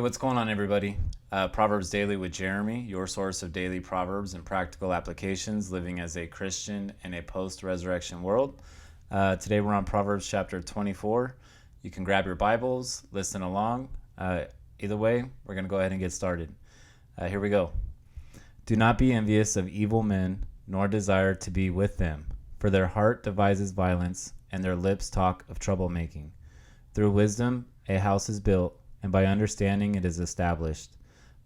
Hey, what's going on, everybody? Proverbs Daily with Jeremy, your source of daily proverbs and practical applications, living as a Christian in a post-resurrection world. Today we're on Proverbs chapter 24. You can grab your Bibles, listen along. Either way, we're going to go ahead and get started. Here we go. Do not be envious of evil men, nor desire to be with them, for their heart devises violence, and their lips talk of troublemaking. Through wisdom a house is built, and by understanding it is established.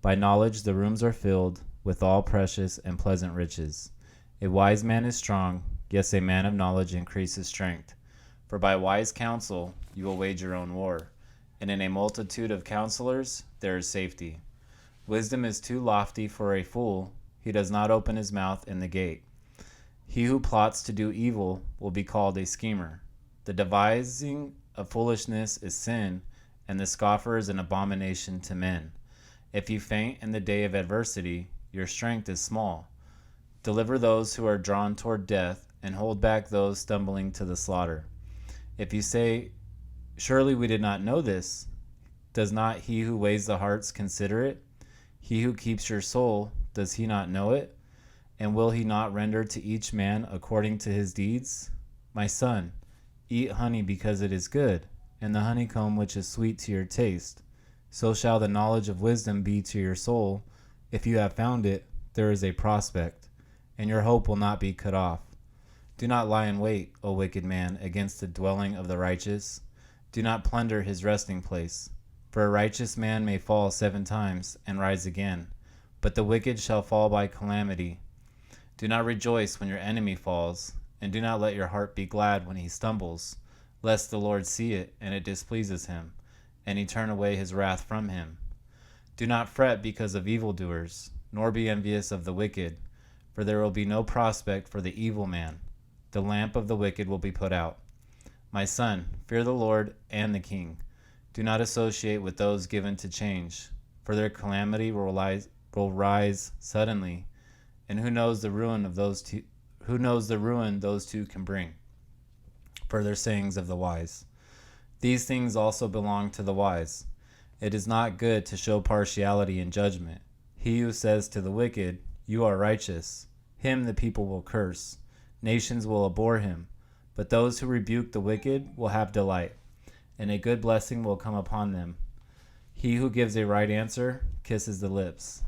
By knowledge the rooms are filled with all precious and pleasant riches. A wise man is strong, yes, a man of knowledge increases strength. For by wise counsel you will wage your own war, and in a multitude of counselors there is safety. Wisdom is too lofty for a fool, he does not open his mouth in the gate. He who plots to do evil will be called a schemer. The devising of foolishness is sin, and the scoffer is an abomination to men. If you faint in the day of adversity, your strength is small. Deliver those who are drawn toward death, and hold back those stumbling to the slaughter. If you say, surely we did not know this, does not he who weighs the hearts consider it? He who keeps your soul, does he not know it? And will he not render to each man according to his deeds? My son, eat honey because it is good, and the honeycomb which is sweet to your taste. So shall the knowledge of wisdom be to your soul. If you have found it, there is a prospect, and your hope will not be cut off. Do not lie in wait, O wicked man, against the dwelling of the righteous. Do not plunder his resting place. For a righteous man may fall 7 times and rise again, but the wicked shall fall by calamity. Do not rejoice when your enemy falls, and do not let your heart be glad when he stumbles, lest the Lord see it, and it displeases him, and he turn away his wrath from him. Do not fret because of evildoers, nor be envious of the wicked, for there will be no prospect for the evil man. The lamp of the wicked will be put out. My son, fear the Lord and the king. Do not associate with those given to change, for their calamity will rise suddenly, and who knows the ruin those two can bring. Further sayings of the wise. These things also belong to the wise. It is not good to show partiality in judgment. He who says to the wicked, you are righteous, him the people will curse. Nations will abhor him. But those who rebuke the wicked will have delight, and a good blessing will come upon them. He who gives a right answer kisses the lips.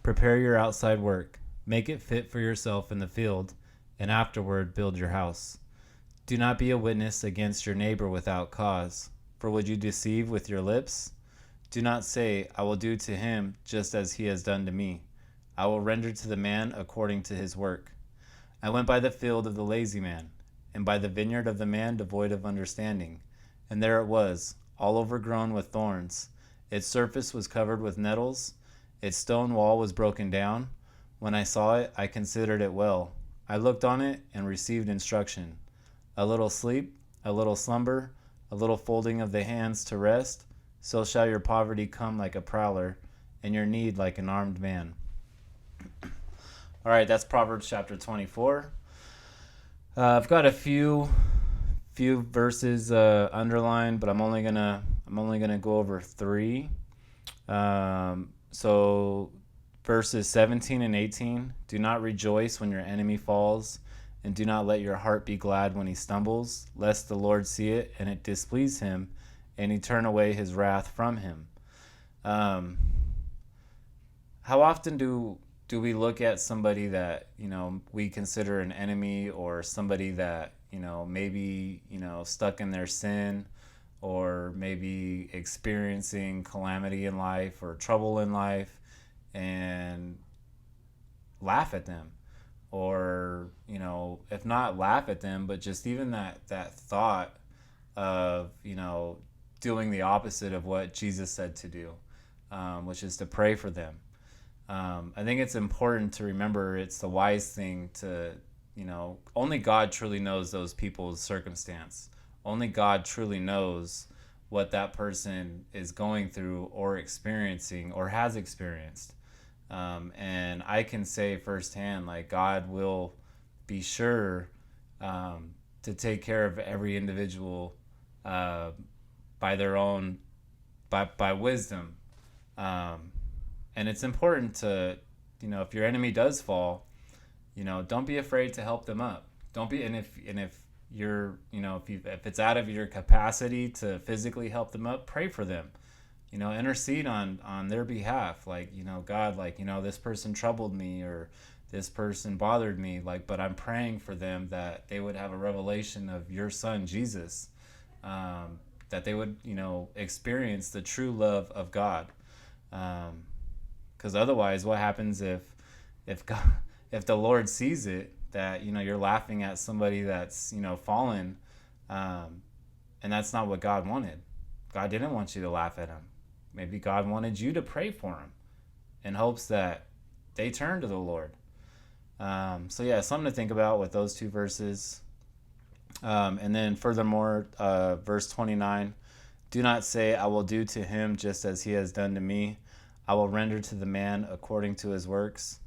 Prepare your outside work. Make it fit for yourself in the field, and afterward build your house. Do not be a witness against your neighbor without cause, for would you deceive with your lips? Do not say, I will do to him just as he has done to me. I will render to the man according to his work. I went by the field of the lazy man, and by the vineyard of the man devoid of understanding. And there it was, all overgrown with thorns. Its surface was covered with nettles. Its stone wall was broken down. When I saw it, I considered it well. I looked on it and received instruction. A little sleep, a little slumber, a little folding of the hands to rest, so shall your poverty come like a prowler, and your need like an armed man. All right, that's Proverbs chapter 24. I've got a few verses underlined, but I'm only gonna go over 3. So verses 17 and 18. Do not rejoice when your enemy falls, and do not let your heart be glad when he stumbles, lest the Lord see it and it displease him, and he turn away his wrath from him. How often do we look at somebody that we consider an enemy, or somebody that maybe stuck in their sin, or maybe experiencing calamity in life or trouble in life, and laugh at them? Or if not laugh at them, but just even that thought of doing the opposite of what Jesus said to do, which is to pray for them. I think it's important to remember it's the wise thing to, only God truly knows those people's circumstance. Only God truly knows what that person is going through or experiencing or has experienced. And I can say firsthand, like, God will be sure to take care of every individual by their own, by wisdom. And it's important to, if your enemy does fall, don't be afraid to help them up. Don't be, and if you're, if it's out of your capacity to physically help them up, pray for them. Intercede on their behalf. Like, God, like, this person troubled me, or this person bothered me, like, but I'm praying for them that they would have a revelation of your son, Jesus, that they would, experience the true love of God. Because otherwise, what happens if God, if the Lord sees it, that, you're laughing at somebody that's, fallen, and that's not what God wanted. God didn't want you to laugh at him. Maybe God wanted you to pray for him in hopes that they turn to the Lord. So yeah, something to think about with those two verses. And then furthermore, verse 29, do not say, I will do to him just as he has done to me. I will render to the man according to his works.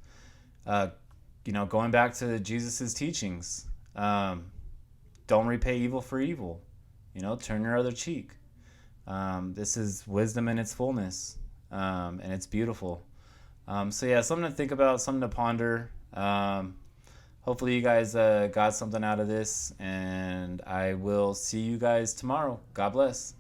Going back to Jesus's teachings, don't repay evil for evil. Turn your other cheek. This is wisdom in its fullness, and it's beautiful. So yeah, something to think about, something to ponder. Hopefully you guys got something out of this, and I will see you guys tomorrow. God bless.